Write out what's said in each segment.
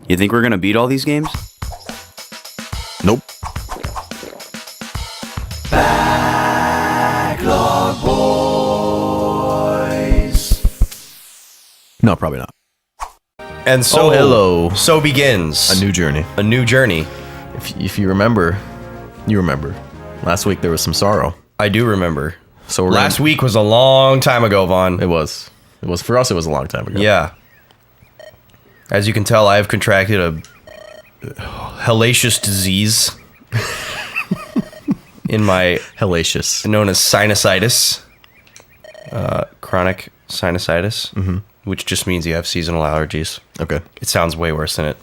You think we're gonna beat all these games? Nope. Backlog boys. No, probably not. And so, hello. So begins A new journey. a new journey. If you remember, you remember. Last week there was some sorrow. I do remember. So Last week was a long time ago, Vaughn. It was for us. It was a long time ago. Yeah. As you can tell, I have contracted a hellacious disease in my Hellacious. known as sinusitis, chronic sinusitis, which just means you have seasonal allergies. Okay. It sounds way worse than it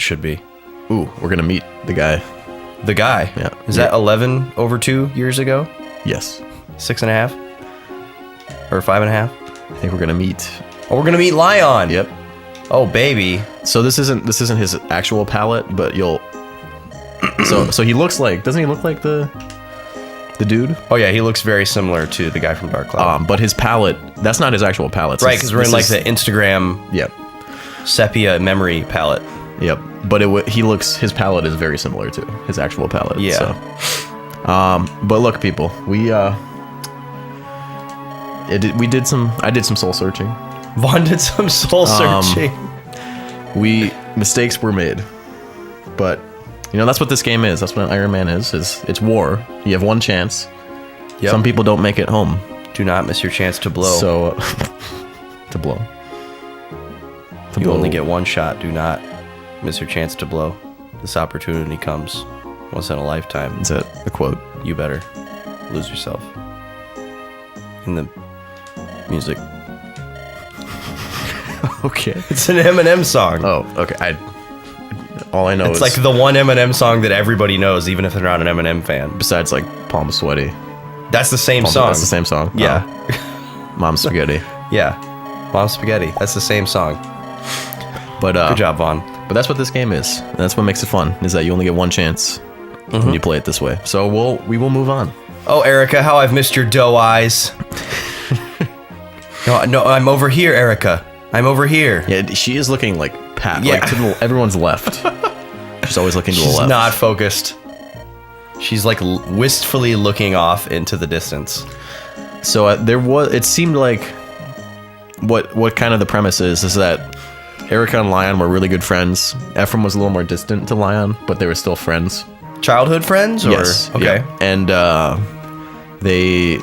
should be. Ooh, we're gonna meet the guy. The guy. Yeah. Is that 11/2 years ago? Yes. 6.5? Or 5.5? I think we're gonna meet. Oh, we're gonna meet Lion. Yep. Oh, baby. So this isn't his actual palette, but you'll. So he looks like, doesn't he look like the dude? Oh yeah, he looks very similar to the guy from Dark Cloud. But his palette, that's not his actual palette. Right, because we're in like the Instagram Yep. sepia memory palette. Yep. But his palette is very similar to his actual palette. Yeah. So. But look, people, I did some soul searching. Vaughn did some soul searching. Mistakes were made, but that's what this game is. That's what Iron Man is. It's war. You have one chance. Yep. Some people don't make it home. Do not miss your chance to blow. So to blow. You only get one shot. Do not miss your chance to blow. This opportunity comes once in a lifetime. Is that a quote? You better lose yourself in the music. Okay. It's an Eminem song. Oh, okay. All I know It's is like the one Eminem song that everybody knows, even if they're not an Eminem fan. besides like Palm Sweaty. That's the same song. That's the same song. Yeah. Oh. Mom Spaghetti. Yeah. Mom Spaghetti. That's the same song. But Good job, Vaughn. But that's what this game is. And that's what makes it fun. Is that you only get one chance when you play it this way. So we will move on. Oh, Erica, how I've missed your doe eyes. No, I'm over here, Erica. I'm over here. Yeah, she is looking like Pat. Yeah. Like to everyone's left. She's always looking to the She's left. not focused. She's like wistfully looking off into the distance. So it seemed like what kind of the premise is that Erica and Lion were really good friends. Ephraim was a little more distant to Lion, but they were still friends. Childhood friends? Or? Yes. Okay. Yeah. And it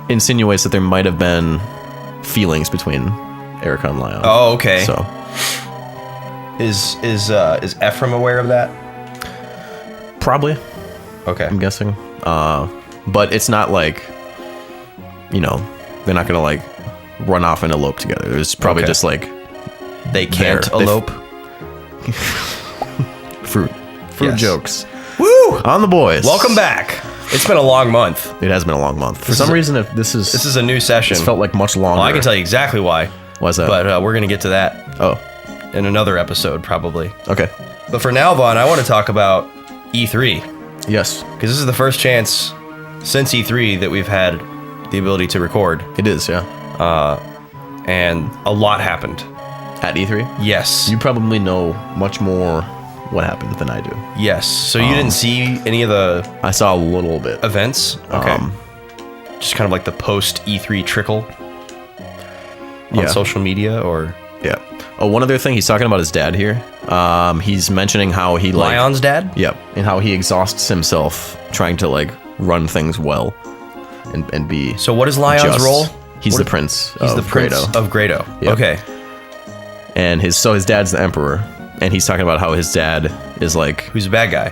insinuates that there might have been feelings between Erica and Lion. Oh, okay. So Is Ephraim aware of that? probably, Okay. I'm guessing. But it's not like, they're not gonna like run off and elope together. It's probably Okay. just like They can't They- elope. fruit Yes. jokes Woo! on the boys. Welcome back. It's been a long month. It has been a long month. For some reason, if this This is a new session. this felt like much longer. Well, I can tell you exactly why, Why's that? but we're gonna get to that Oh, in another episode probably. okay. But for now, Vaughn, I want to talk about E3 Yes, because this is the first chance since E3 that we've had the ability to record, it is. Yeah. and a lot happened. At E3, Yes. you probably know much more what happened than I do. Yes. So you didn't see any of the I saw a little bit. events? Okay. Um, Just kind of like the post E3 trickle on Yeah. social media, or Yeah. Oh, one other thing, he's talking about his dad here. He's mentioning how he like. Lion's dad? Yep, and how he exhausts himself trying to like run things well, and be. So what is Lion's just. role? He's What- the prince. He's of the prince Grado. of Grado. Yep. Okay. And his dad's the emperor, and he's talking about how his dad is like, Who's a bad guy?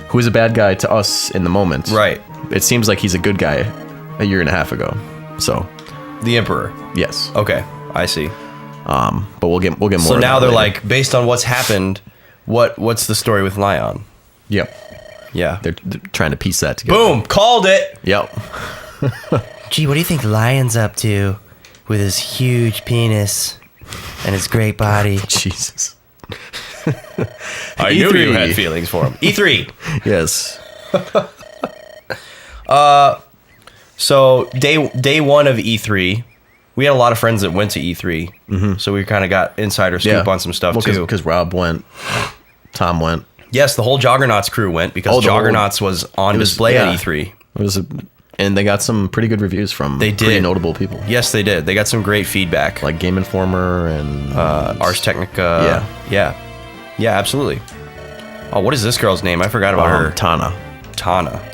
who is a bad guy to us in the moment. Right. It seems like he's a good guy a year and a half ago. So The Emperor. yes. Okay. I see. But we'll get more. So of now that they're later. like, based on what's happened, what's the story with Lion? Yep. Yeah. They're trying to piece that together. Boom! Called it! Yep. Gee, what do you think Lion's up to with his huge penis and his great body? Jesus. I knew E3. you had feelings for him. E3. Yes. So day one of E3, we had a lot of friends that went to E3, so we kind of got insider scoop on some stuff too. Because Rob went, Tom went. Yes, the whole Joggernauts crew went because Joggernauts was on display at E3. It was, and they got some pretty good reviews from pretty notable people. Yes, they did. They got some great feedback, like Game Informer and Ars Technica. Yeah, absolutely. Oh, what is this girl's name? I forgot about her. Tana.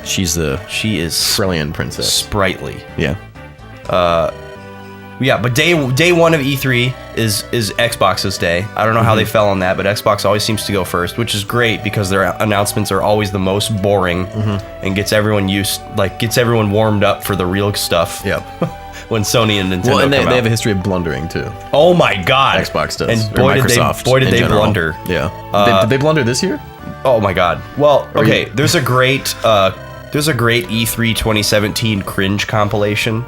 She is Freljand princess. Sprightly. Yeah. Yeah, but day one of E3 is Xbox's day. I don't know how they fell on that, but Xbox always seems to go first, which is great because their announcements are always the most boring and gets everyone warmed up for the real stuff. Yep. When Sony and Nintendo and they come out. have a history of blundering too. Oh my God. Xbox does. And boy did they blunder. Yeah. Did they blunder this year? Oh my God. Well, okay. There's a great E3 2017 cringe compilation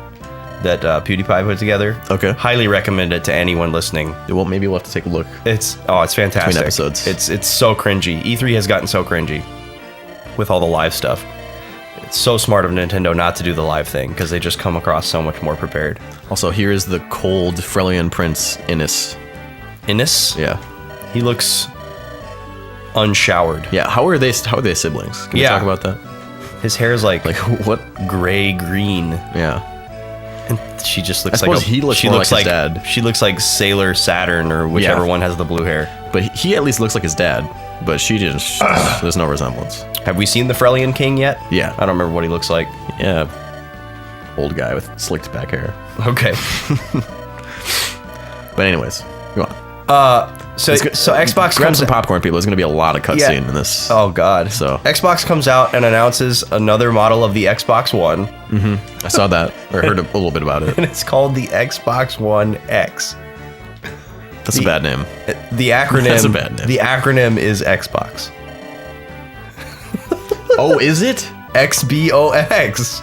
that PewDiePie put together. Okay. Highly recommend it to anyone listening. Well, maybe we'll have to take a look. It's fantastic. Between episodes. It's so cringy. E3 has gotten so cringy with all the live stuff. It's so smart of Nintendo not to do the live thing because they just come across so much more prepared. Also, here is the cold Freljand Prince Innis. Innis? Yeah. He looks unshowered. Yeah. How are they siblings? Can we talk about that? His hair is like what? Gray green. Yeah. And she just looks I suppose he looks more like his dad. She looks like Sailor Saturn or whichever one has the blue hair. But he at least looks like his dad. But she didn't. There's no resemblance. Have we seen the Freljand King yet? Yeah. I don't remember what he looks like. Yeah. Old guy with slicked back hair. Okay. But anyways, go on. So Xbox grab comes some popcorn, people. There's going to be a lot of cutscene in this. Oh God. So Xbox comes out and announces another model of the Xbox One. I saw that or heard a little bit about it. And it's called the Xbox One X. That's a bad name. The acronym. That's a bad name. The acronym is Xbox. Oh, is it? XBOX.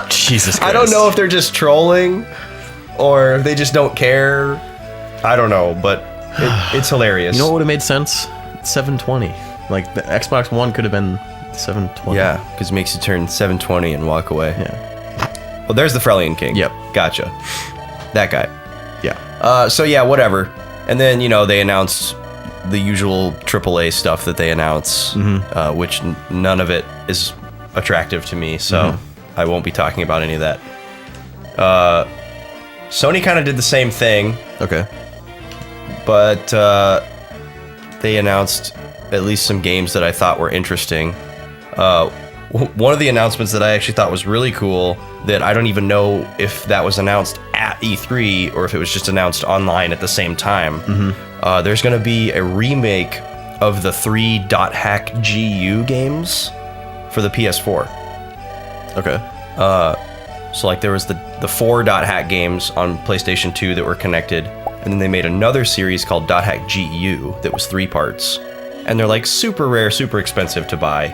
Jesus Christ. I don't know if they're just trolling or if they just don't care. I don't know, but it's hilarious. You know what would have made sense? 720. Like the Xbox One could have been 720. Yeah, because it makes you turn 720 and walk away. Yeah. Well, there's the Freljand King. Yep. Gotcha. That guy. Yeah. So yeah, whatever. And then, they announced the usual AAA stuff that they announce, which none of it is attractive to me, so I won't be talking about any of that. Sony kind of did the same thing. Okay. But they announced at least some games that I thought were interesting. One of the announcements that I actually thought was really cool, that I don't even know if that was announced at E3 or if it was just announced online at the same time. There's going to be a remake of the 3 .hack GU games for the PS4. Okay. So like there was the 4 .hack games on PlayStation 2 that were connected, and then they made another series called .hack GU that was 3 parts, and they're like super rare, super expensive to buy,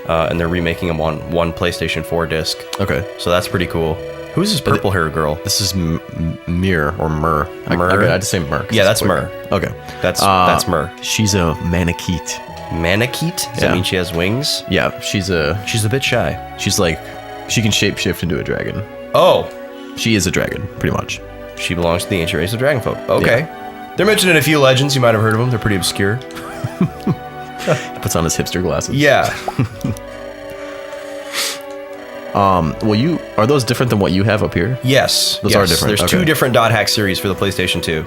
and they're remaking them on one PlayStation 4 disc. Okay. So that's pretty cool. Who's this purple hair girl? This is Mir or Mur. Mur? I'd say Mur. Yeah, that's Mur. Okay. That's Mur. She's a Manakete. Manakete? Does that mean she has wings? Yeah, she's a bit shy. She's like, she can shapeshift into a dragon. Oh, she is a dragon, pretty much. She belongs to the ancient race of dragonfolk. Okay. Yeah. They're mentioned in a few legends. You might have heard of them. They're pretty obscure. Puts on his hipster glasses. Yeah. Well, are those different than what you have up here? Yes. Those are different. There's 2 different .hack series for the PlayStation 2.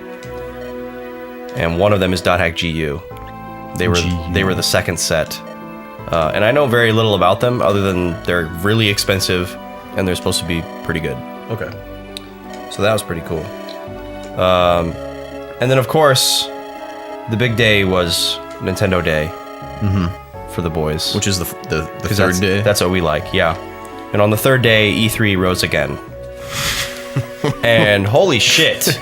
And one of them is .hack GU. They were the second set. And I know very little about them other than they're really expensive and they're supposed to be pretty good. Okay. So that was pretty cool. And then of course, the big day was Nintendo Day for the boys. Which is the third day? That's what we like, yeah. And on the third day, E3 rose again. And holy shit.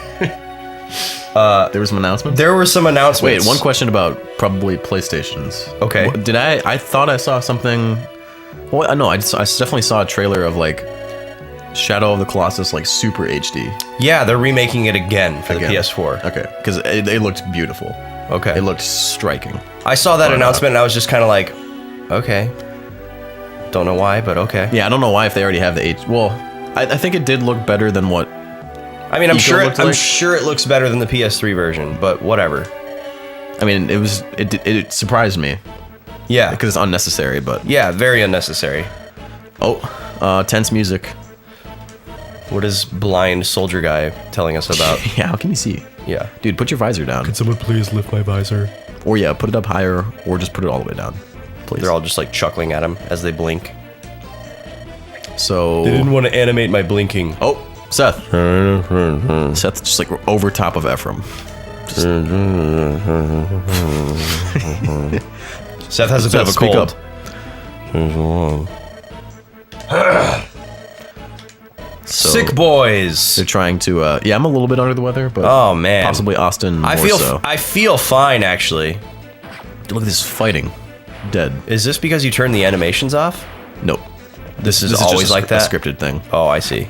There were some announcements? There were some announcements. Wait, one question about probably PlayStations. Okay. Did I thought I saw something. Well, no, I definitely saw a trailer of like Shadow of the Colossus, like super HD. Yeah, they're remaking it again for the PS4. Okay, because it looked beautiful. Okay. It looked striking. I saw that announcement and I was just kind of like, okay. Don't know why, but okay. Yeah, I don't know why if they already have the H. Well, I think it did look better than what. I mean, I'm Eco sure looked I'm like? sure it looks better than the PS3 version, but whatever. I mean, it surprised me Yeah. because it's unnecessary, but Yeah, very unnecessary. tense music. What is blind soldier guy telling us about? Yeah, how can you see? Yeah. Dude, put your visor down. someone please lift my visor? Or yeah, put it up higher, or just put it all the way down. Please. They're all just like chuckling at him as they blink. So. They didn't want to animate my blinking. Oh, Seth. Seth just like over top of Ephraim. Seth has a bit Seth, of a speak cold. Sick boys. They're trying to. Yeah, I'm a little bit under the weather, but Oh man. possibly Austin. I more feel so. I feel fine actually. Dude, look at this fighting. Dead. Is this because you turned the animations off? Nope. This is just always a, like that. A scripted thing. Oh, I see.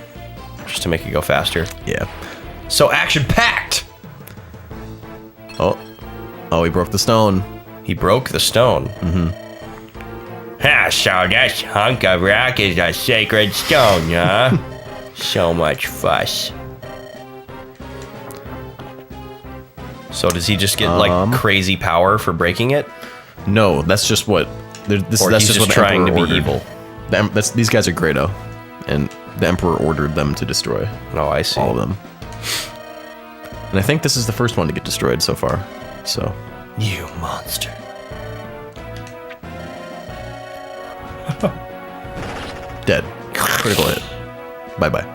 Just to make it go faster. Yeah. So action packed. Oh, he broke the stone. He broke the stone. Mm-hmm. Ha, so this hunk of rock is a sacred stone, huh? So much fuss. So does he just get like crazy power for breaking it? No, that's just what. That's Or just he's what the trying to Emperor be ordered. evil? These guys are Grado, and the Emperor ordered them to destroy Oh, I see. all of them. And I think this is the first one to get destroyed so far. So You monster. dead. Critical hit. Bye bye.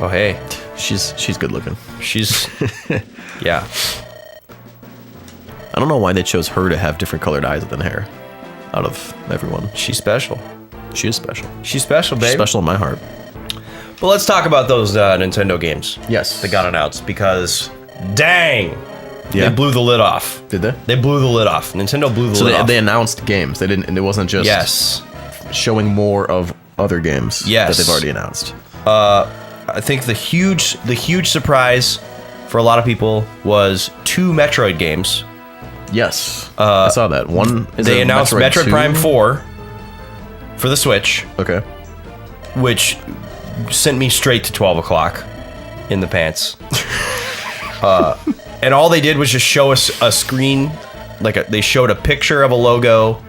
Oh, hey. She's good looking. She's... yeah. I don't know why they chose her to have different colored eyes than hair. Out of everyone, She's special. she is special. She's special, She's babe. special in my heart. But let's talk about those Nintendo games Yes. that got announced because, dang, Yeah. they blew the lid off. Did they? They blew the lid off. Nintendo blew the So lid off. they announced games. They didn't. And it wasn't just Yes. showing more of other games Yes. that they've already announced. I think the huge surprise for a lot of people was 2 Metroid games. Yes, I saw that. One is They a announced Metroid 2. Prime 4 for the Switch, Okay. which sent me straight to 12 o'clock in the pants. And all they did was just show us a screen, they showed a picture of a logo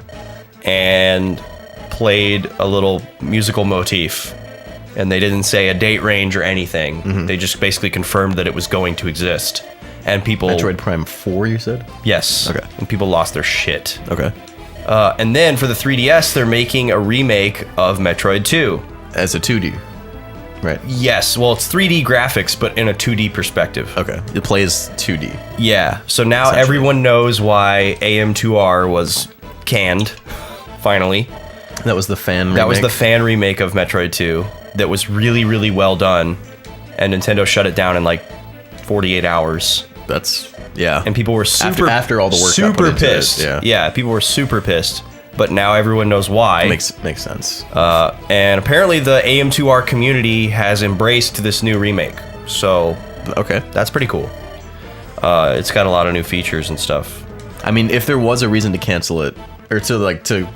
and played a little musical motif. And they didn't say a date range or anything. Mm-hmm. They just basically confirmed that it was going to exist. And people... Metroid Prime 4, you said? Yes. Okay. And people lost their shit. Okay. And then for the 3DS, they're making a remake of Metroid 2. As a 2D, right? Yes, well, it's 3D graphics, but in a 2D perspective. Okay. It plays 2D. Yeah, so now Essentially. everyone knows why AM2R was canned, finally. That was the fan. That was the remake. fan remake of Metroid 2 that was really, really well done. And Nintendo shut it down in like 48 hours. That's yeah. And people were super after all the work got super put into it, pissed. yeah. People were super pissed. But now everyone knows why. makes sense. And apparently the AM2R community has embraced this new remake. So Okay. that's pretty cool. It's got a lot of new features and stuff. I mean, if there was a reason to cancel it or to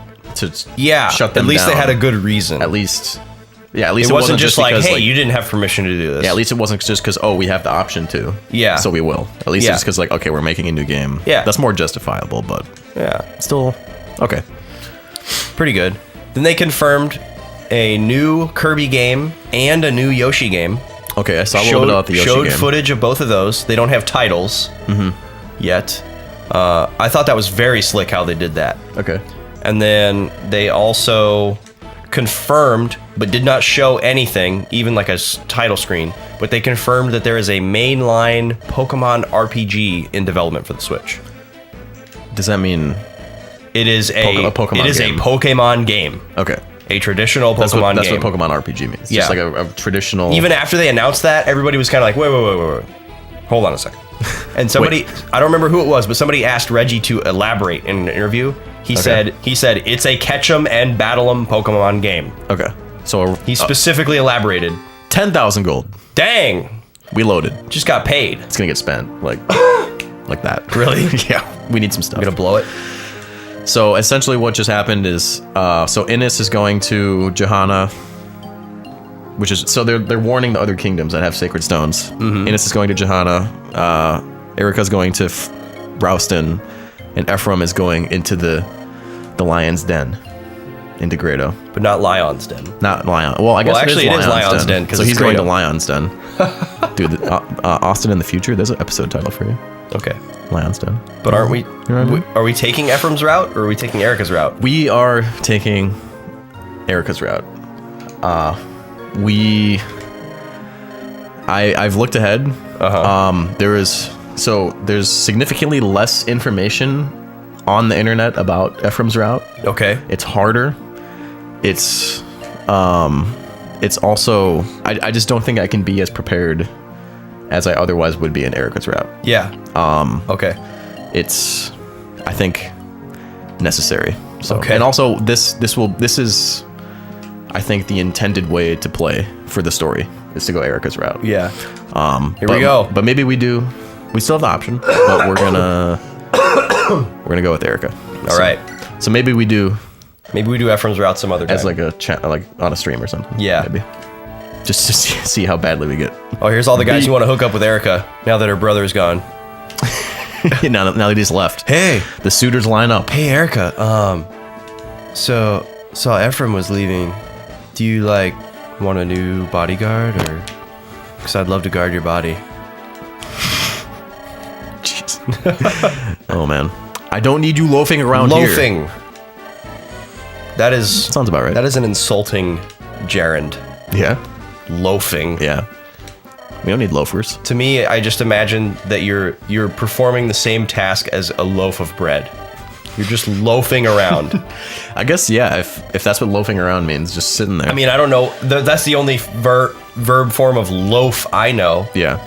Yeah, shut them at least down, they had a good reason. at least it wasn't just like, because, hey, you didn't have permission to do this. Yeah, at least it wasn't just because, oh, we have the option to. Yeah. So we will. At least Yeah. it's because, like, okay, we're making a new game. Yeah. That's more justifiable, but Yeah, still, okay. pretty good. Then they confirmed a new Kirby game and a new Yoshi game. Okay, I saw a little bit about the Yoshi showed game. footage of both of those. They don't have titles yet. I thought that was very slick how they did that. Okay. And then they also confirmed, but did not show anything, even like a title screen, but they confirmed that there is a mainline Pokemon RPG in development for the Switch. Does that mean... It is a Pokemon it is game. a Pokemon game. Okay. A traditional That's Pokemon what, that's game. what Pokemon RPG means. Yeah. Just like a traditional... Even after they announced that, everybody was kind of like, wait. Hold on a second. And somebody, I don't remember who it was, but somebody asked Reggie to elaborate in an interview. He said it's a catch 'em and battle 'em Pokemon game. Okay. So He specifically elaborated. 10,000 gold. Dang, We loaded. just got paid. It's going to get spent. Like that. Really? Yeah. We need some stuff. I'm gonna blow it. So essentially what just happened is, so Innis is going to Johanna which is so they're warning the other kingdoms that have sacred stones. Innis is going to Johanna, Erica's going to Rouston, and Ephraim is going into the Lion's Den, into Grado. But not Lion's Den. Not Lion. Well, I guess actually, it is Lion's Den, So it's he's going to Grado. Lion's Den. Dude, Austin in the future. There's an episode title for you. Okay. Lion's Den. But aren't we? know what I mean? Are we taking Ephraim's route or are we taking Erica's route? We are taking Erica's route. I've looked ahead. There's significantly less information on the internet about Ephraim's route. Okay. It's harder. It's also I just don't think I can be as prepared as I otherwise would be in Erica's route. Yeah. Okay. It's, I think, necessary. So, Okay. and also this is, I think, the intended way to play for the story is to go Erica's route. Yeah. Here But- we go. But maybe we still have the option, but we're gonna go with Erica. All right. So maybe we do Maybe we do Ephraim's route some other time. as like a chat, like on a stream or something. Yeah. Maybe. Just to see how badly we get. Oh, here's all the guys who want to hook up with Erica now that her brother is gone. now that he's left. Hey, The suitors line up. hey, Erica. So saw Ephraim was leaving. Do you like want a new bodyguard or? Because I'd love to guard your body. Jeez. Oh man, I don't need you loafing around here. Loafing. That is Sounds about right. That is an insulting gerund. Yeah, Loafing. yeah. We don't need loafers. To me, I just imagine that you're performing the same task as a loaf of bread. You're just loafing around. I guess yeah. If that's what loafing around means, just sitting there. I mean, I don't know. That's the only verb form of loaf I know. yeah.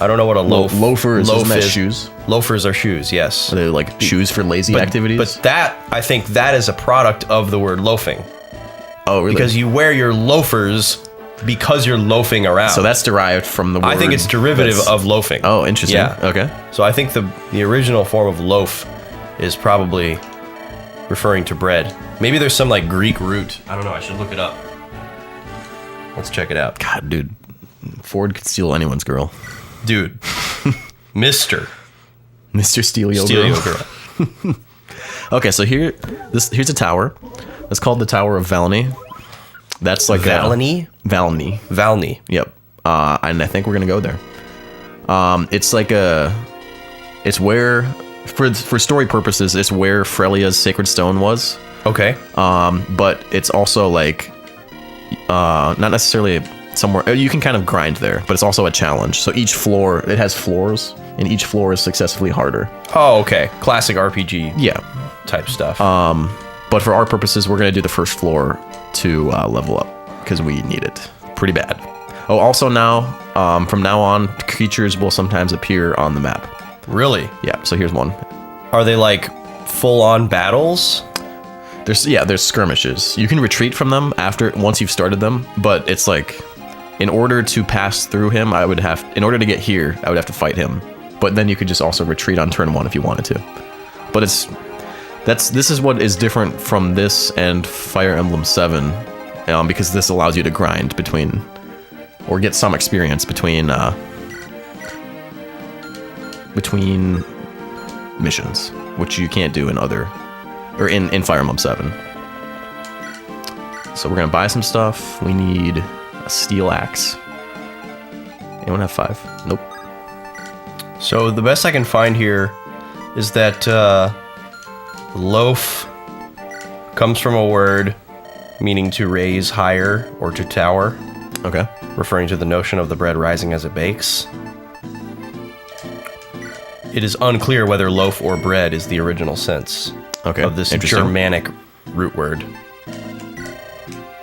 I don't know what a Loafers, loaf isn't that is. shoes? Loafers are shoes, yes. Are they like shoes for lazy activities? But that, I think that is a product of the word loafing. oh, really? Because you wear your loafers because you're loafing around. so that's derived from the word. I think it's derivative that's- of loafing. Oh, interesting. Yeah. Okay. So I think the original form of loaf is probably referring to bread. Maybe there's some like Greek root. I don't know. I should look it up. Let's check it out. God, dude, Ford could steal anyone's girl. Dude. Mr. Mr. Steal Your Steal Girl. your girl. Okay, so here's a tower. It's called the Tower of Valny. That's like Valny? Valny. Valny. Yep. And I think we're gonna go there. It's like it's where, for story purposes, it's where Frelia's sacred stone was. Okay. But it's also like, not necessarily somewhere you can kind of grind there, but it's also a challenge. So each floor, it has floors, and each floor is successively harder. Oh, okay. Classic RPG Yeah. type stuff. But for our purposes, we're gonna do the first floor to level up because we need it pretty bad. Oh, also now, from now on, creatures will sometimes appear on the map. Really? Yeah. So here's one. Are they like full on battles? There's skirmishes. You can retreat from them once you've started them, but it's like, in order to pass through him, in order to get here, I would have to fight him. But then you could just also retreat on turn 1 if you wanted to. But this is what is different from this and Fire Emblem 7, because this allows you to grind between, or get some experience between missions, which you can't do in Fire Emblem 7. So we're gonna buy some stuff. We need a steel axe. Anyone have 5? Nope. So the best I can find here is that loaf comes from a word meaning to raise higher or to tower, Okay. referring to the notion of the bread rising as it bakes. It is unclear whether loaf or bread is the original sense Okay. of this Interesting. Germanic root word.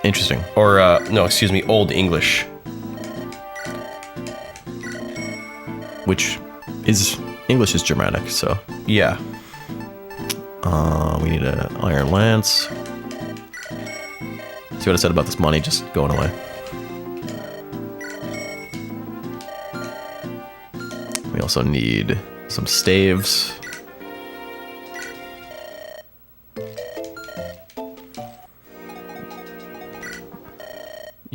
Interesting. Or, no, excuse me, Old English. Which is English is Germanic, so Yeah. we need an iron lance. See what I said about this money just going away. We also need some staves.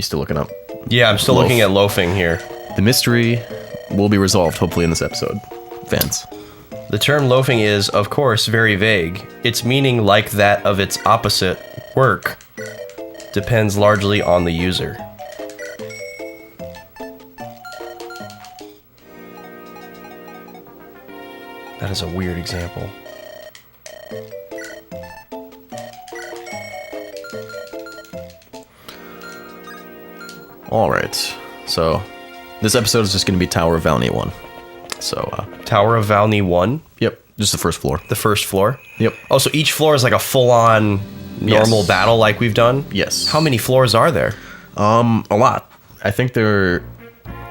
You still looking up? Yeah, I'm still looking at loafing here. The mystery will be resolved hopefully in this episode. Fans. The term loafing is, of course, very vague. Its meaning, like that of its opposite, work, depends largely on the user. That is a weird example. All right. So this episode is just going to be Tower of Valney 1. So, Tower of Valney 1? yep, just the first floor. The first floor? Yep. Oh, so each floor is like a full-on normal Yes. battle like we've done? Yes. How many floors are there? A lot. I think there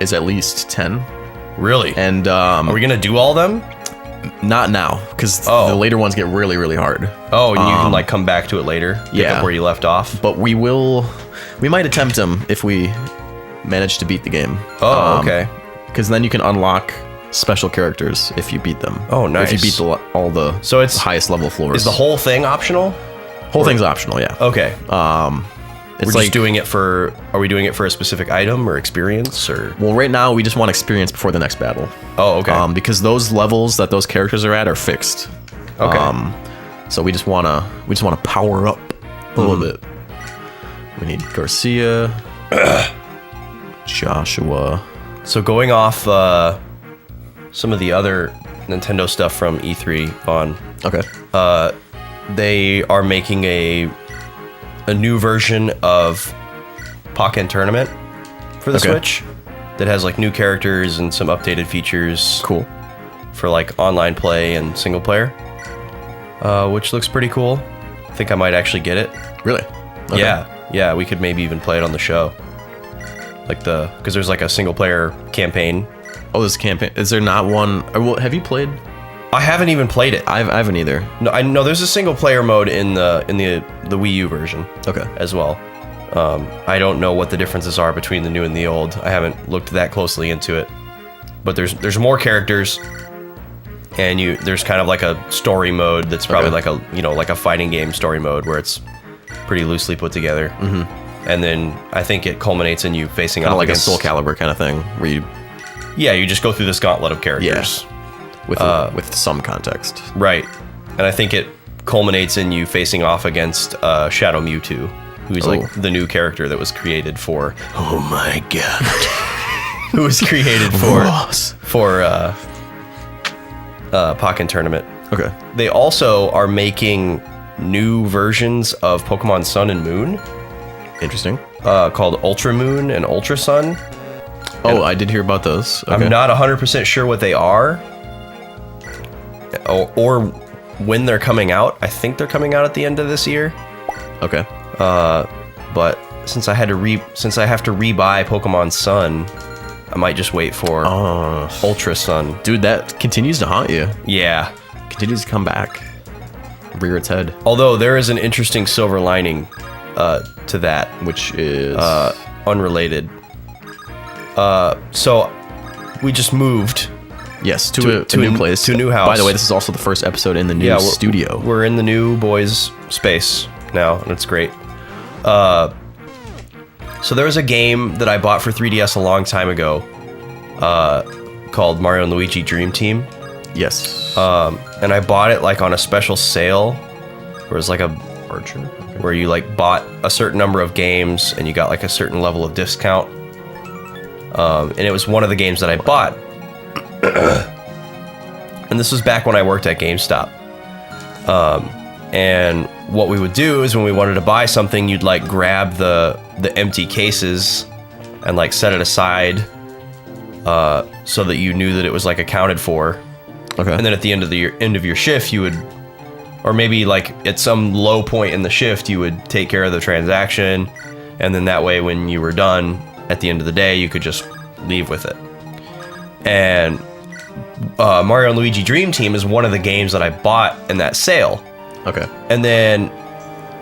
is at least 10. Really? And Are we gonna do all of them? not now, because the later ones get really, really hard. Oh, and you can like come back to it later? Pick yeah. up where you left off? But we might attempt them if we manage to beat the game. Oh, okay. Because then you can unlock special characters if you beat them. Oh, nice. If you beat all the So it's- highest level floors. Is the whole thing optional? whole thing's optional? Yeah. Okay. It's We're like just doing it for... Are we doing it for a specific item or experience or... well, right now we just want experience before the next battle. Oh, okay. Because those levels that those characters are at are fixed. Okay. So we just wanna power up a little bit. We need Garcia, Joshua. So going off some of the other Nintendo stuff from E3 on... Okay. They are making a new version of Pokken Tournament for the Okay. Switch that has like new characters and some updated features. Cool. For like online play and single player, which looks pretty cool. I think I might actually get it. Really? Okay. Yeah, we could maybe even play it on the show. Like because there's like a single player campaign. Oh, this campaign. Is there not one? Well, have you played? I haven't even played it. I haven't either. No, I know there's a single player mode in the Wii U version Okay. as well. I don't know what the differences are between the new and the old. I haven't looked that closely into it. But there's more characters, and there's kind of like a story mode that's probably Okay. like a fighting game story mode where it's pretty loosely put together. Mm-hmm. And then I think it culminates in you facing Kind off of like against a Soul Calibur kind of thing, where you you just go through this gauntlet of characters. with some context. Right. And I think it culminates in you facing off against Shadow Mewtwo, who's like the new character that was created for... Oh my god. who was created for Pokken Tournament. Okay. They also are making new versions of Pokemon Sun and Moon Interesting. called Ultra Moon and Ultra Sun. Oh, I did hear about those. Okay. I'm not 100% sure what they are or when they're coming out. I think they're coming out at the end of this year. Okay. But since I have to rebuy Pokemon Sun, I might just wait for Ultra Sun. Dude, that continues to haunt you. Yeah. Continues to come back. Rear its head. Although there is an interesting silver lining to that, Which is... unrelated. So we just moved. yes, to a new place. to a new house. By the way, this is also the first episode in the new studio. We're in the new boys' space now, and it's great. So there was a game that I bought for 3DS a long time ago called Mario and Luigi Dream Team. Yes. And I bought it like on a special sale where it was like a Archer. where you like bought a certain number of games and you got like a certain level of discount. And it was one of the games that I bought. And this was back when I worked at GameStop. And what we would do is when we wanted to buy something, you'd like grab the empty cases and like set it aside so that you knew that it was like accounted for. Okay. And then at the end of your shift, you would, or maybe like at some low point in the shift, you would take care of the transaction, and then that way, when you were done at the end of the day, you could just leave with it. And Mario and Luigi Dream Team is one of the games that I bought in that sale. Okay. And then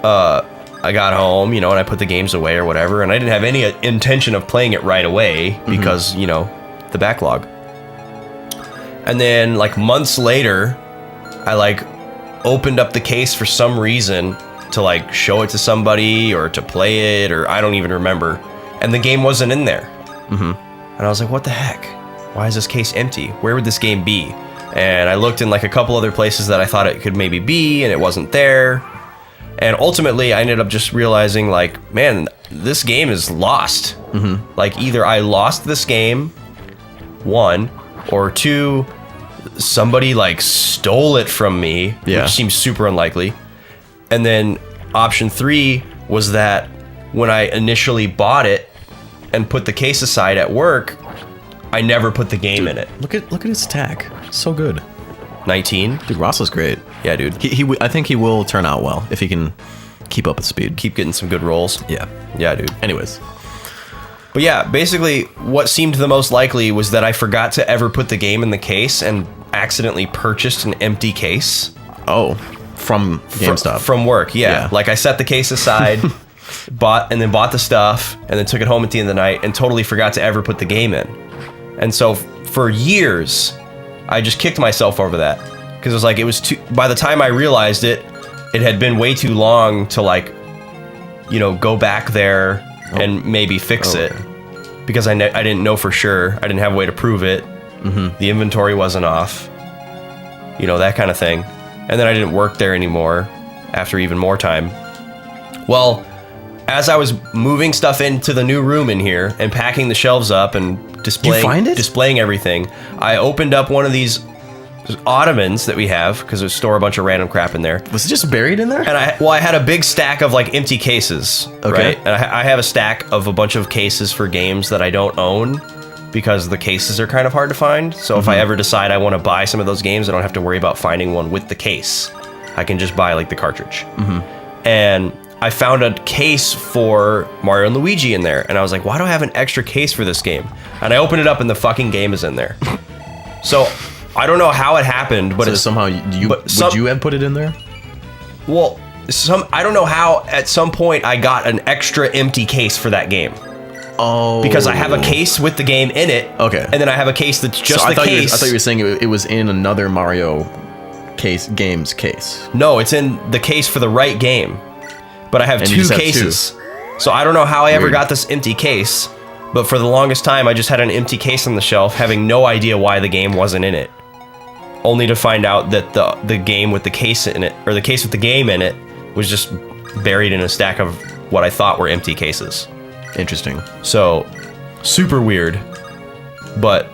I got home, and I put the games away or whatever, and I didn't have any intention of playing it right away because, the backlog. And then like months later, I like opened up the case for some reason to like show it to somebody or to play it, or I don't even remember. and the game wasn't in there. And I was like, what the heck? Why is this case empty? Where would this game be? And I looked in like a couple other places that I thought it could maybe be, and it wasn't there. And ultimately, I ended up just realizing, like, man, this game is lost. Like, either I lost this game, 1, or 2, somebody, like, stole it from me, which seems super unlikely. And then option 3 was that when I initially bought it and put the case aside at work, I never put the game in it. Look at his attack. So good. 19. Dude, Ross is great. Yeah, dude. I think he will turn out well if he can keep up with speed. Keep getting some good rolls. Yeah. Yeah, dude. Anyways. But yeah, basically what seemed the most likely was that I forgot to ever put the game in the case and accidentally purchased an empty case. Oh, from GameStop. From work, yeah. Like I set the case aside, bought the stuff, and then took it home at the end of the night and totally forgot to ever put the game in. And so for years, I just kicked myself over that. Because it was like, it was too, by the time I realized it, it had been way too long to, like, you know, go back there and maybe fix it. Because I didn't know for sure. I didn't have a way to prove it. The inventory wasn't off. You know, that kind of thing. And then I didn't work there anymore after even more time. Well, as I was moving stuff into the new room in here and packing the shelves up and displaying everything, I opened up one of these ottomans that we have because we store a bunch of random crap in there. Was it just buried in there? And I had a big stack of like empty cases, right? And I have a stack of a bunch of cases for games that I don't own because the cases are kind of hard to find. So if I ever decide I want to buy some of those games, I don't have to worry about finding one with the case. I can just buy like the cartridge. And I found a case for Mario and Luigi in there. And I was like, why do I have an extra case for this game? And I opened it up and the fucking game is in there. So I don't know how it happened, but so somehow would you have put it in there? Well, I don't know how at some point I got an extra empty case for that game. Oh. Because I have a case with the game in it. Okay. And then I have a case that's just the case. I thought you were saying it was in another Mario game's case. No, it's in the case for the right game. But I have two cases. So I don't know how I ever got this empty case. But for the longest time, I just had an empty case on the shelf, having no idea why the game wasn't in it. Only to find out that the game with the case in it, or the case with the game in it, was just buried in a stack of what I thought were empty cases. Interesting. So, super weird, but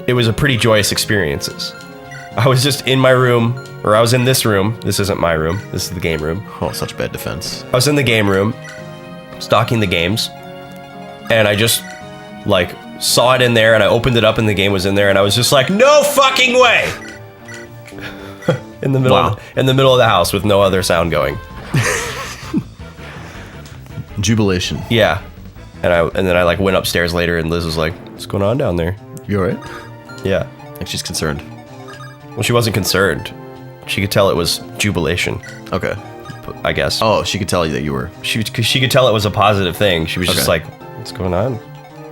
it was a pretty joyous experiences. I was just in my room, or I was in this room. This isn't my room. This is the game room. Oh, such bad defense. I was in the game room, stocking the games, and I just, like, saw it in there, and I opened it up, and the game was in there, and I was just like, no fucking way! in the middle of the house with no other sound going. Jubilation. Yeah. And then I like went upstairs later and Liz was like, what's going on down there? You alright? Yeah. Like she's concerned. Well, she wasn't concerned. She could tell it was jubilation. Okay. I guess. Oh, she could tell you that you were. She could tell it was a positive thing. She was just like, what's going on?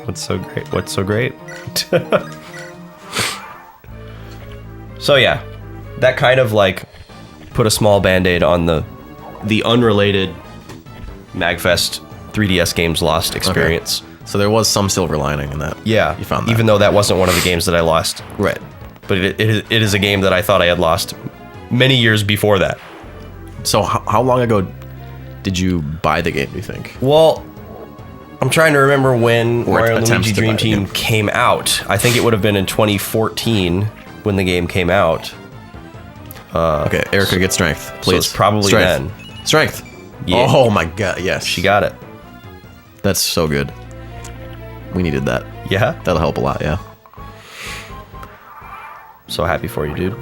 What's so great? What's so great? So yeah, that kind of like put a small band-aid on the unrelated MagFest 3DS games lost experience. Okay. So there was some silver lining in that. Yeah, you found that. Even though that wasn't one of the games that I lost. Right. But it is a game that I thought I had lost many years before that. So how long ago did you buy the game, do you think? Well, I'm trying to remember when Mario and Luigi Dream Team Team came out. I think it would have been in 2014 when the game came out. Okay, Erica, get strength, please. So it's probably then. Strength. Yeah. Oh my god, yes. She got it. That's so good. We needed that. Yeah? That'll help a lot, yeah. So happy for you, dude.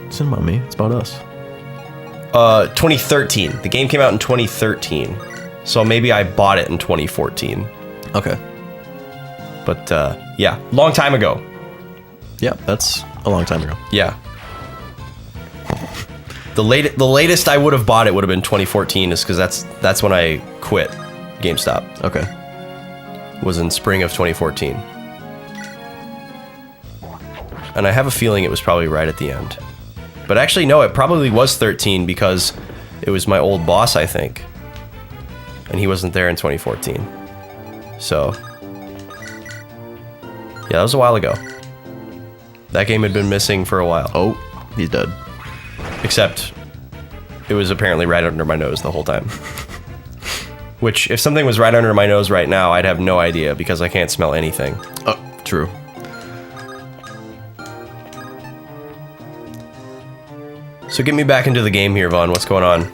It's not about me, it's about us. 2013. The game came out in 2013. So maybe I bought it in 2014. Okay. But yeah, long time ago. Yeah, that's a long time ago. Yeah. The latest I would have bought it would have been 2014, is because that's when I quit GameStop. Okay. Was in spring of 2014. And I have a feeling it was probably right at the end. But actually, no, it probably was 13 because it was my old boss, I think. And he wasn't there in 2014. So, yeah, that was a while ago. That game had been missing for a while. Oh, he's dead. Except, it was apparently right under my nose the whole time. Which, if something was right under my nose right now, I'd have no idea because I can't smell anything. Oh, true. So get me back into the game here, Vaughn. What's going on?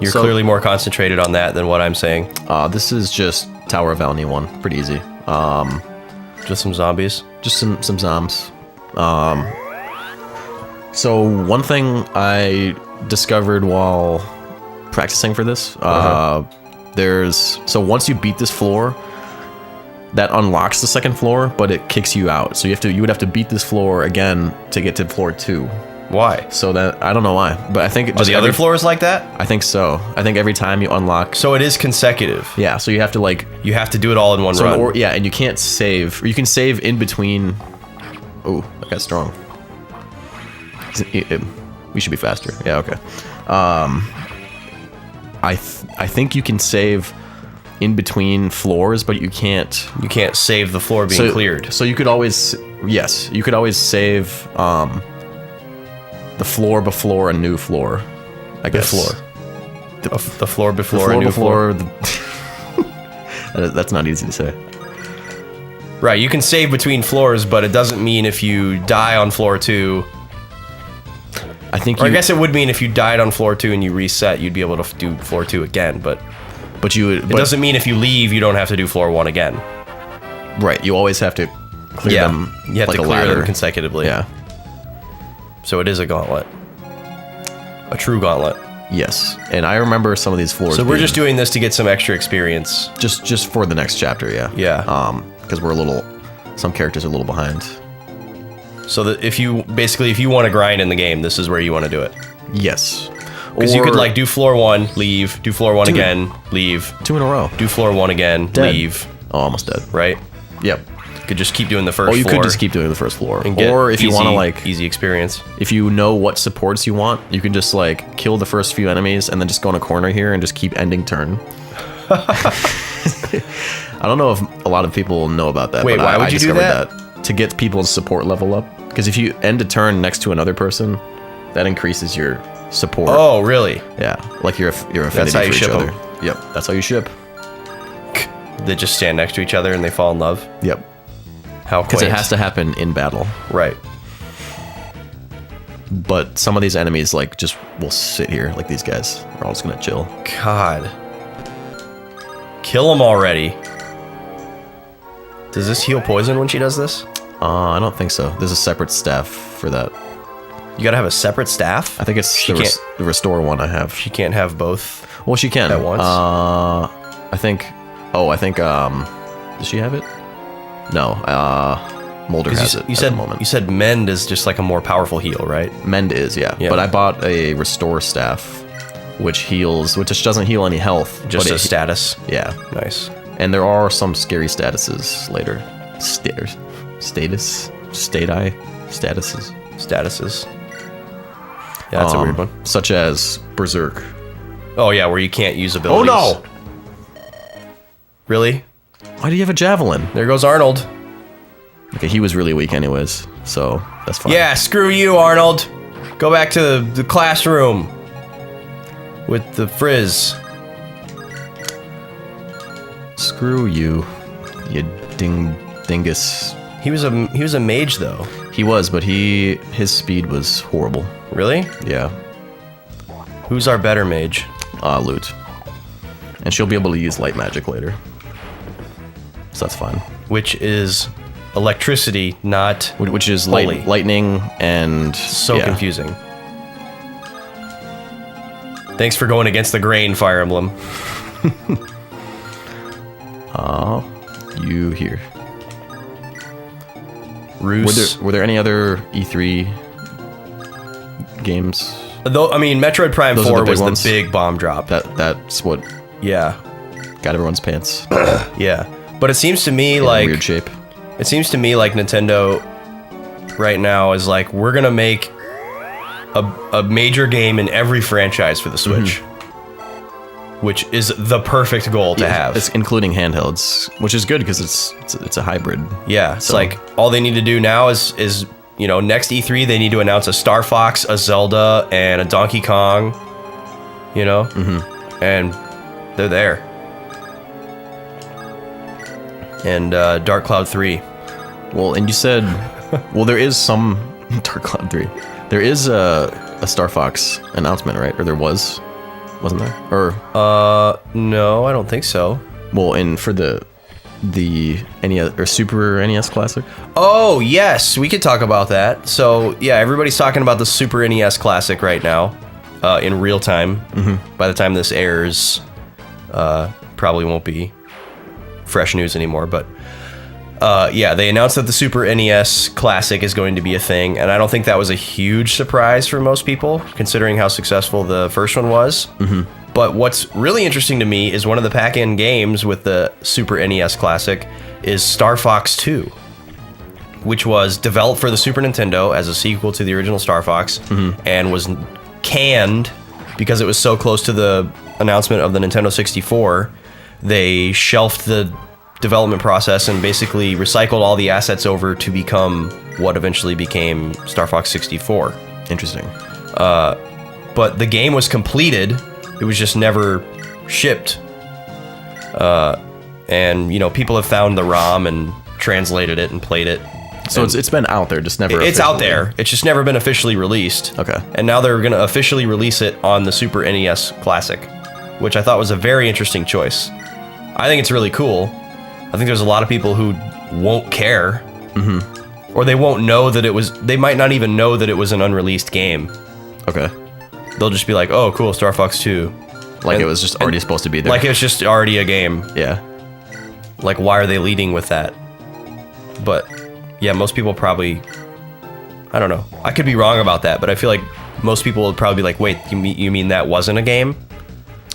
You're clearly more concentrated on that than what I'm saying. This is just Tower of Valney 1. Pretty easy. Just some zombies. Just some zombs. So one thing I discovered while practicing for this, so once you beat this floor, that unlocks the second floor, but it kicks you out. So you would have to beat this floor again to get to floor 2. Why? So that, I don't know why, but I think it Are the other floors like that? I think so. I think every time you unlock. So it is consecutive. Yeah, so you have to like. You have to do it all in one run. Yeah, and you can't save. Or you can save in between. Oh, that got strong. We should be faster. Yeah, okay. I think you can save in between floors, but you can't. You can't save the floor being cleared. So you could always. Yes, you could always save. The floor before a new floor, I guess. The floor before a new floor. That's not easy to say. Right, you can save between floors, but it doesn't mean if you die on floor 2. I guess it would mean if you died on floor 2 and you reset, you'd be able to do floor 2 again. But it doesn't mean if you leave, you don't have to do floor 1 again. Right, you always have to clear them. You have like to clear them consecutively. Yeah. So it is a gauntlet. A true gauntlet. Yes, and I remember some of these floors. So we're just doing this to get some extra experience. Just for the next chapter, yeah. Yeah. Because some characters are a little behind. So that if you want to grind in the game, this is where you want to do it. Yes. Because you could like do floor 1, leave, do floor 1 again, leave. 2 in a row. Do floor 1 again, Dead. leave. Oh, almost dead. Right? Yep. Could just keep doing the first floor. Or you could just keep doing the first floor. And get or if you want to like easy experience. If you know what supports you want, you can just like kill the first few enemies and then just go in a corner here and just keep ending turn. I don't know if a lot of people know about that. Wait, but why would I you do discovered that? To get people's support level up. Because if you end a turn next to another person, that increases your support. Oh, really? Yeah, like your affinity That's how you for each ship other. them. Yep, that's how you ship. They just stand next to each other and they fall in love? Yep. How Because quaint. it has to happen in battle. Right. But some of these enemies like just will sit here, like these guys. They're all just gonna chill. God. Kill them already. Does this heal poison when she does this? I don't think so. There's a separate staff for that. You gotta have a separate staff? I think it's the restore one I have. She can't have both. Well, she can. At once? I think. Does she have it? No. Mulder has it You at said the moment. You said mend is just like a more powerful heal, right? Mend is, yeah. But I bought a restore staff, which just doesn't heal any health. Just but a status. Yeah. Nice. And there are some scary statuses later. Statuses. Yeah, that's a weird one. Such as Berserk. Oh yeah, where you can't use abilities. Oh no! Really? Why do you have a javelin? There goes Arnold. Okay, he was really weak anyways, so that's fine. Yeah, screw you, Arnold. Go back to the classroom with the frizz. Screw you, you dingus. He was a mage though. He was, but his speed was horrible. Really? Yeah. Who's our better mage? Loot. And she'll be able to use light magic later. So that's fine. Which is electricity, not Which is holy. lightning and... So confusing. Thanks for going against the grain, Fire Emblem. You here. Roos. Were there any other E3 games? Though, I mean, Metroid Prime Those are 4 the big was ones? the big bomb drop. That's what Yeah. got everyone's pants. Yeah. But it seems to me In like... weird shape. It seems to me like Nintendo right now is like, we're gonna make a major game in every franchise for the Switch. which is the perfect goal to have. It's including handhelds, which is good because it's a hybrid. Yeah, it's So- like all they need to do now is next E3 they need to announce a Star Fox, a Zelda, and a Donkey Kong. And they're there. And Dark Cloud 3. Well, and you said, well, there is some Dark Cloud 3. There is a Star Fox announcement, right? Or there wasn't there? Or No, I don't think so. well, for the NES or Super NES Classic. Oh, yes, we could talk about that. So, yeah, everybody's talking about the Super NES Classic right now, in real time. By the time this airs, probably won't be fresh news anymore, but yeah, they announced that the Super NES Classic is going to be a thing, and I don't think that was a huge surprise for most people, considering how successful the first one was. But what's really interesting to me is one of the pack-in games with the Super NES Classic is Star Fox 2, which was developed for the Super Nintendo as a sequel to the original Star Fox, and was canned because it was so close to the announcement of the Nintendo 64. They shelved the development process and basically recycled all the assets over to become what eventually became Star Fox 64. Interesting. But the game was completed. It was just never shipped. And, people have found the ROM and translated it and played it. So it's been out there, just never. It's out officially- there. It's just never been officially released. Okay. And now they're going to officially release it on the Super NES Classic, which I thought was a very interesting choice. I think it's really cool. I think there's a lot of people who won't care. Or they won't know that they might not even know that it was an unreleased game. Okay. They'll just be like, oh, cool, Star Fox 2. Like And- it was just already supposed to be there. Like it's just already a game. yeah. Like, why are they leading with that? But yeah, most people probably, I don't know. I could be wrong about that, but I feel like most people would probably be like, wait, you mean that wasn't a game?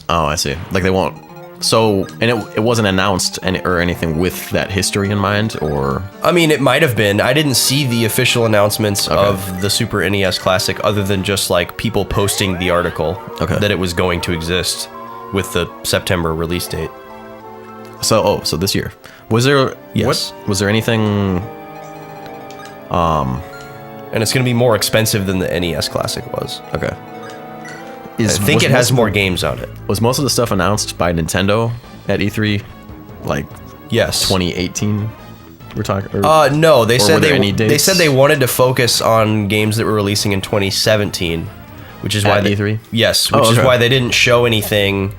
Oh, I see. Like they won't. So, and it wasn't announced or anything with that history in mind, or I mean, it might have been. I didn't see the official announcements of the Super NES Classic other than just like people posting the article that it was going to exist with the September release date. so this year was there? Yes. Was there anything? And it's going to be more expensive than the NES Classic was. Okay. I think it has more games on it. Was most of the stuff announced by Nintendo at E3, like Yes. 2018? We're talking. Or, No, they Or said were there any they dates? said they wanted to focus on games that were releasing in 2017, which is why At E3? Yes, which is okay. why they didn't show anything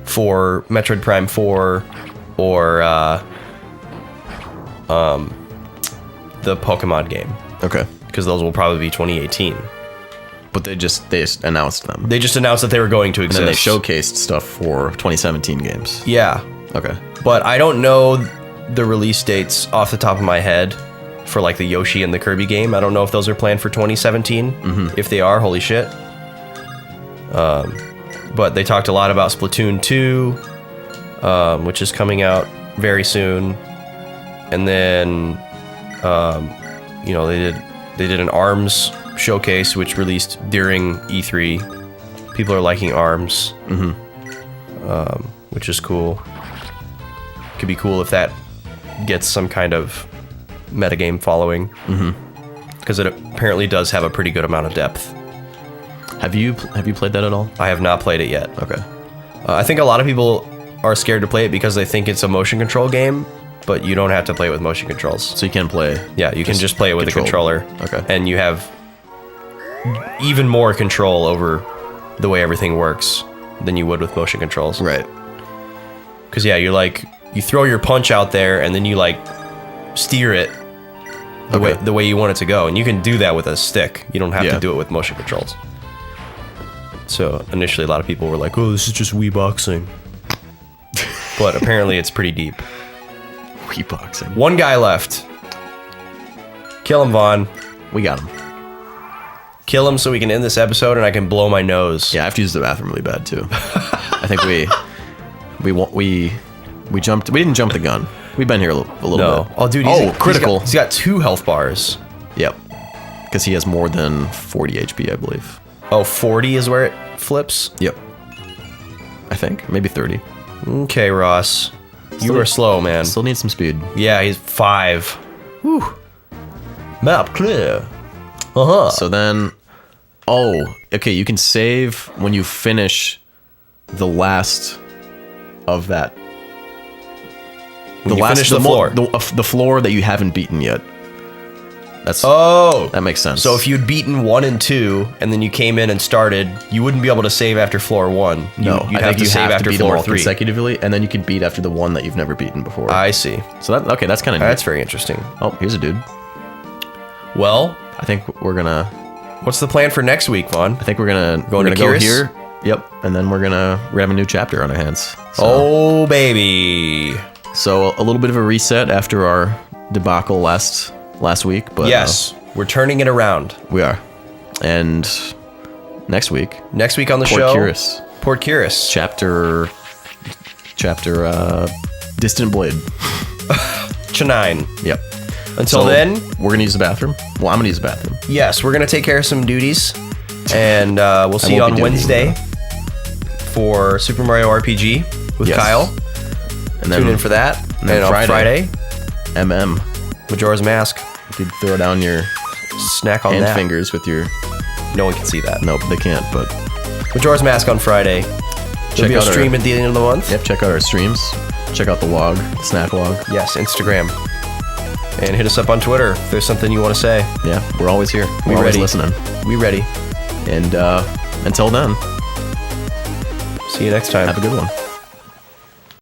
for Metroid Prime 4 or the Pokemon game, okay. because those will probably be 2018. But they just announced them. They just announced that they were going to And exist. then they showcased stuff for 2017 games. Yeah, Okay. but I don't know the release dates off the top of my head for like the Yoshi and the Kirby game. I don't know if those are planned for 2017. If they are, holy shit. But they talked a lot about Splatoon 2, which is coming out very soon. And then, they did an ARMS showcase, which released during E3. People are liking ARMS, which is cool. Could be cool if that gets some kind of metagame following, because it apparently does have a pretty good amount of depth. Have you played that at all? I have not played it yet. Okay. I think a lot of people are scared to play it because they think it's a motion control game, but you don't have to play it with motion controls. So you can play. Yeah, you can just play it with a controller. Okay. And you have even more control over the way everything works than you would with motion controls. Right. Because, yeah, you throw your punch out there and then you, steer it the way you want it to go. And you can do that with a stick. You don't have to do it with motion controls. So, initially, a lot of people were like, oh, this is just Wii boxing. But apparently, it's pretty deep. Wii boxing. One guy left. Kill him, Vaughn. We got him. Kill him so we can end this episode and I can blow my nose. Yeah, I have to use the bathroom really bad too. I think we jumped. We didn't jump the gun. We've been here a little No. bit. Oh, dude. critical. He's got 2 health bars. Yep. Because he has more than 40 HP, I believe. Oh, 40 is where it flips? Yep. I think. Maybe 30. Okay, Ross. You Still- were slow, man. Still need some speed. Yeah, he's 5. Whew. Map clear. Uh-huh. So then, okay, you can save when you finish the last of that. When you finish the floor. The floor that you haven't beaten yet. That's that makes sense. So if you'd beaten 1 and 2, and then you came in and started, you wouldn't be able to save after floor 1. no, You'd I think you save have to beat them floor all 3. consecutively, and then you can beat after the one that you've never beaten before. I see. So that's kind of neat. That's very interesting. Oh, here's a dude. Well, I think we're gonna. what's the plan for next week, Vaughn? I think we're gonna Going to go Kyrus? here. Yep, and then we're gonna have a new chapter on our hands. So, Oh, baby. so a little bit of a reset after our debacle last week, but Yes, we're turning it around. we are. And next week, Next week on the Port show, Cyrus, Port Cyrus. chapter Distant Blade. Chanine. Yep. Until So, then, we're gonna use the bathroom. Well, I'm gonna use the bathroom. yes, we're going to take care of some duties. And we'll see you won't on be doing Wednesday for Super Mario RPG with Yes. Kyle. And then Tune in for that. and then on Friday. Friday, MM. Majora's Mask. You could throw down your Snack on hand that. fingers with your. No one can see that. Nope, they can't. But Majora's Mask on Friday. There'll Check be a out our- stream at the end of the month. yep, check out our streams. Check out the log, the snack log. Yes, Instagram. And hit us up on Twitter if there's something you want to say. Yeah, we're always here. We We're always ready. listening. We ready. And until then, See you next time. have a good one.